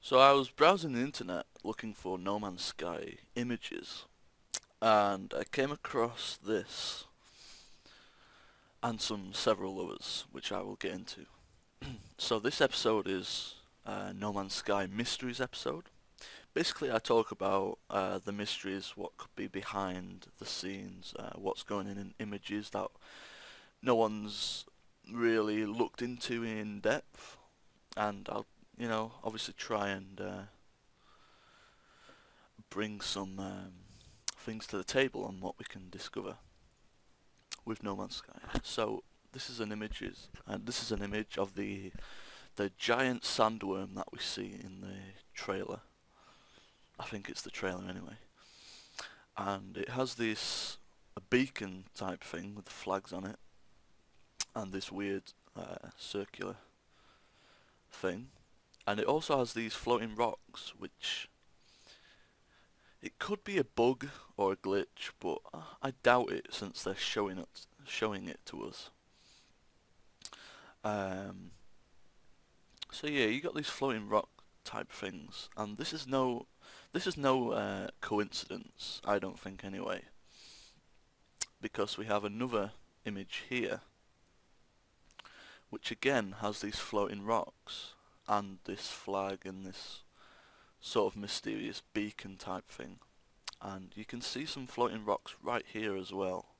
So I was browsing the internet looking for No Man's Sky images, and I came across this and several others, which I will get into. So this episode is No Man's Sky Mysteries episode. Basically, I talk about the mysteries, what could be behind the scenes, what's going in images that no one's really looked into in depth, and I'll, obviously try and bring some things to the table on what we can discover with No Man's Sky. So this is an image of the giant sandworm that we see in the trailer. I think it's the trailer anyway, and it has this a beacon type thing with the flags on it, and this weird circular thing, and it also has these floating rocks, which it could be a bug or a glitch, but I doubt it since they're showing it to us. Um, so yeah, you got these floating rock type things, and this is no coincidence, I don't think anyway, because we have another image here, which again has these floating rocks and this flag and this sort of mysterious beacon type thing, and you can see some floating rocks right here as well.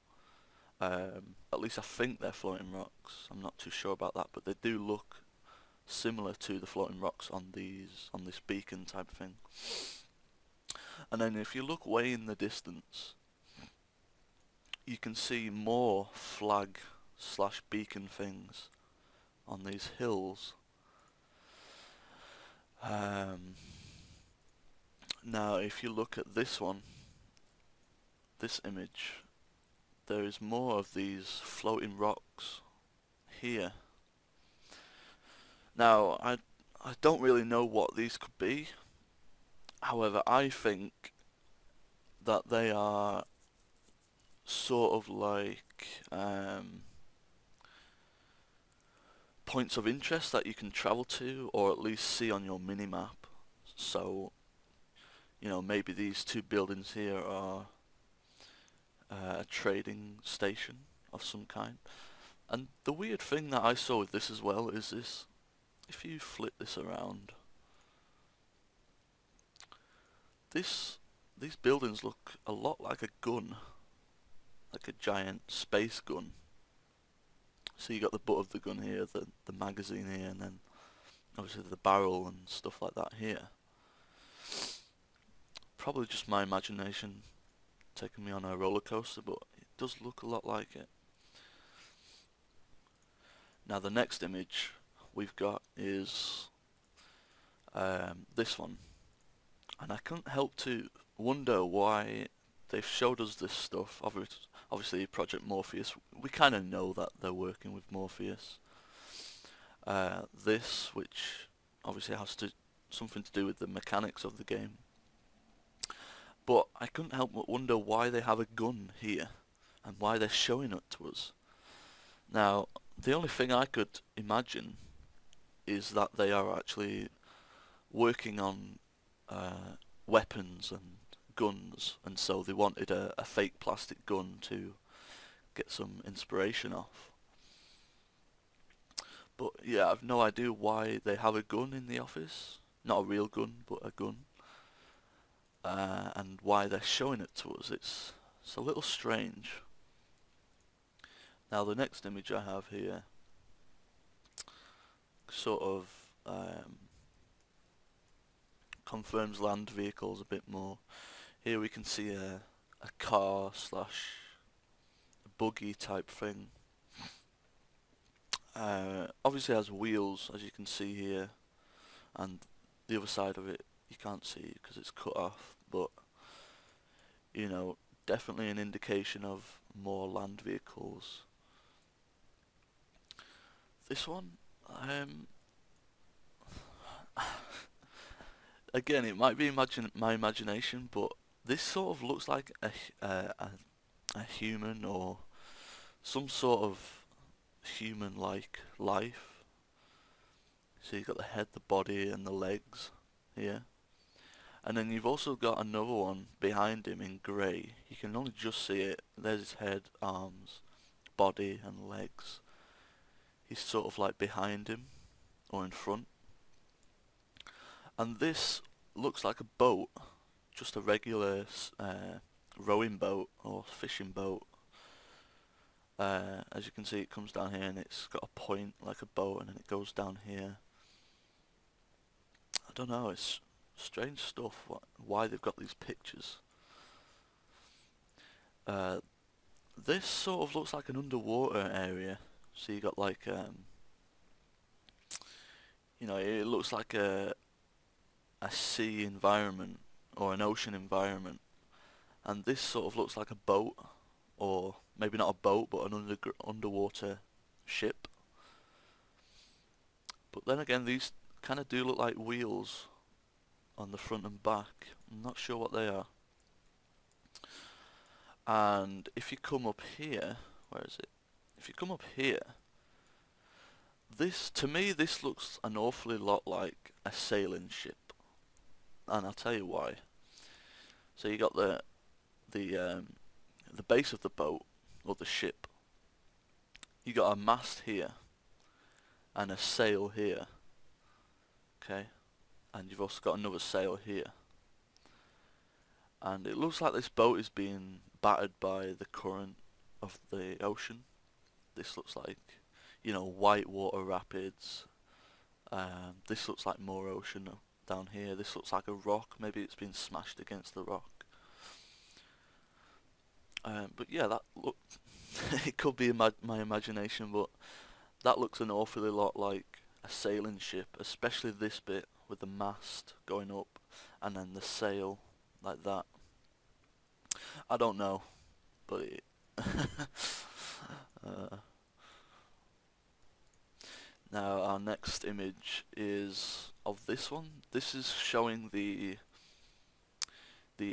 At least I think they're floating rocks. I'm not too sure about that, but they do look similar to the floating rocks on this beacon type thing. And then if you look way in the distance, you can see more flag slash beacon things on these hills. Um, Now, if you look at this image, there is more of these floating rocks here. Now, I don't really know what these could be. However, I think that they are sort of like points of interest that you can travel to or at least see on your minimap. So, maybe these two buildings here are a trading station of some kind. And the weird thing that I saw with this as well is this, if you flip this around, this these buildings look a lot like a gun, like a giant space gun. So you got the butt of the gun here, the magazine here, and then obviously the barrel and stuff like that here. Probably just my imagination taking me on a roller coaster, but it does look a lot like it. Now the next image we've got is this one, and I couldn't help to wonder why they've showed us this stuff. Obviously, Project Morpheus. We kind of know that they're working with Morpheus. This, which obviously has something to do with the mechanics of the game. But I couldn't help but wonder why they have a gun here and why they're showing it to us. Now, the only thing I could imagine is that they are actually working on weapons and guns, and so they wanted a fake plastic gun to get some inspiration off. But yeah, I've no idea why they have a gun in the office. Not a real gun, but a gun. And why they're showing it to us. It's a little strange. Now the next image I have here sort of confirms land vehicles a bit more. Here we can see a car slash buggy type thing. Obviously it has wheels, as you can see here, and the other side of it you can't see because it's cut off, but you know, definitely an indication of more land vehicles. This one, again, it might be my imagination, but this sort of looks like a human or some sort of human-like life. So you've got the head, the body, and the legs. here. And then you've also got another one behind him in grey. You can only just see it. There's his head, arms, body and legs. He's sort of like behind him or in front. And this looks like a boat, just a regular rowing boat or fishing boat. As you can see, it comes down here and it's got a point like a boat, and then it goes down here. I don't know, it's strange stuff, why they've got these pictures. This sort of looks like an underwater area. So you got like, it looks like a sea environment or an ocean environment. And this sort of looks like a boat, or maybe not a boat, but an underwater ship. But then again, these kind of do look like wheels on the front and back. I'm not sure what they are. And if you come up here, where is it? If you come up here, to me, this looks an awfully lot like a sailing ship. And I'll tell you why. So you got the base of the boat, or the ship. You got a mast here, and a sail here. Okay? And you've also got another sail here. And it looks like this boat is being battered by the current of the ocean. This looks like, white water rapids. This looks like more ocean down here. This looks like a rock. Maybe it's been smashed against the rock. But yeah, that look. It could be my imagination, but that looks an awfully lot like a sailing ship, especially this bit with the mast going up and then the sail like that. I don't know, but now our next image is of this one. This is showing the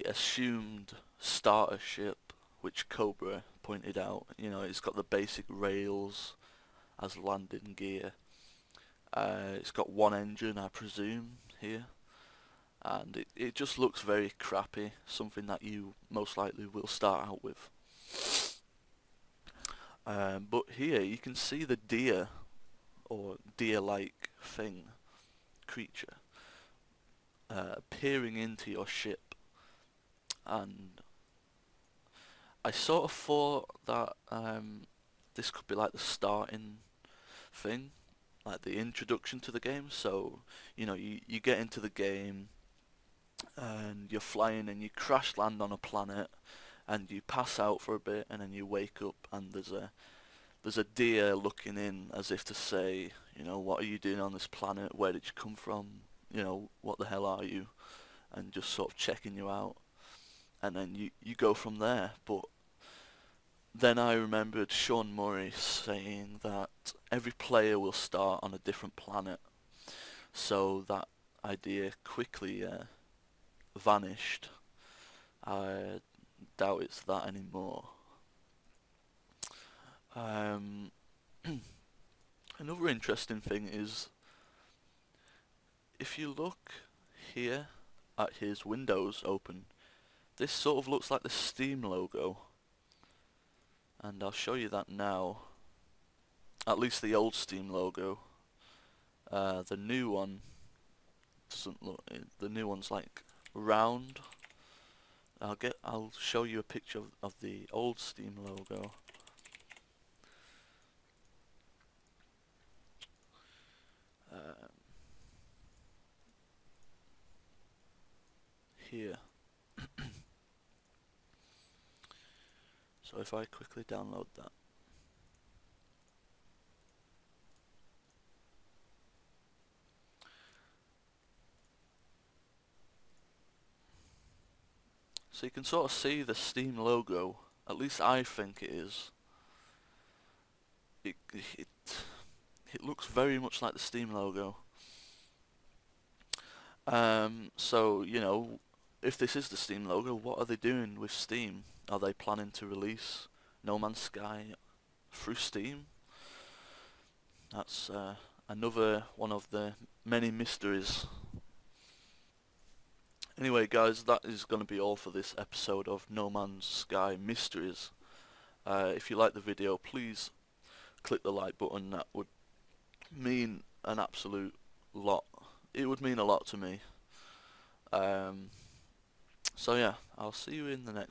assumed starter ship, which Cobra pointed out. It's got the basic rails as landing gear. It's got one engine, I presume, here. And it just looks very crappy, something that you most likely will start out with. But here you can see the deer, or deer-like creature, peering into your ship. And I sort of thought that this could be like the starting thing, like the introduction to the game. So, you get into the game and you're flying and you crash land on a planet and you pass out for a bit and then you wake up and there's a deer looking in as if to say, what are you doing on this planet? Where did you come from? What the hell are you? And just sort of checking you out. And then you go from there. But then I remembered Sean Murray saying that every player will start on a different planet. So that idea quickly vanished. I doubt it's that anymore. Another interesting thing is, if you look here at his windows open, this sort of looks like the Steam logo. And I'll show you that now. At least the old Steam logo. The new one doesn't look. The new one's like round. I'll show you a picture of the old Steam logo. Here. So if I quickly download that. So you can sort of see the Steam logo, at least I think it is. It looks very much like the Steam logo. So, if this is the Steam logo, what are they doing with Steam? Are they planning to release No Man's Sky through Steam? That's another one of the many mysteries Anyway, guys, that is going to be all for this episode of No Man's Sky Mysteries. If you like the video, please click the like button. That would mean an absolute lot. It would mean a lot to me. So yeah, I'll see you in the next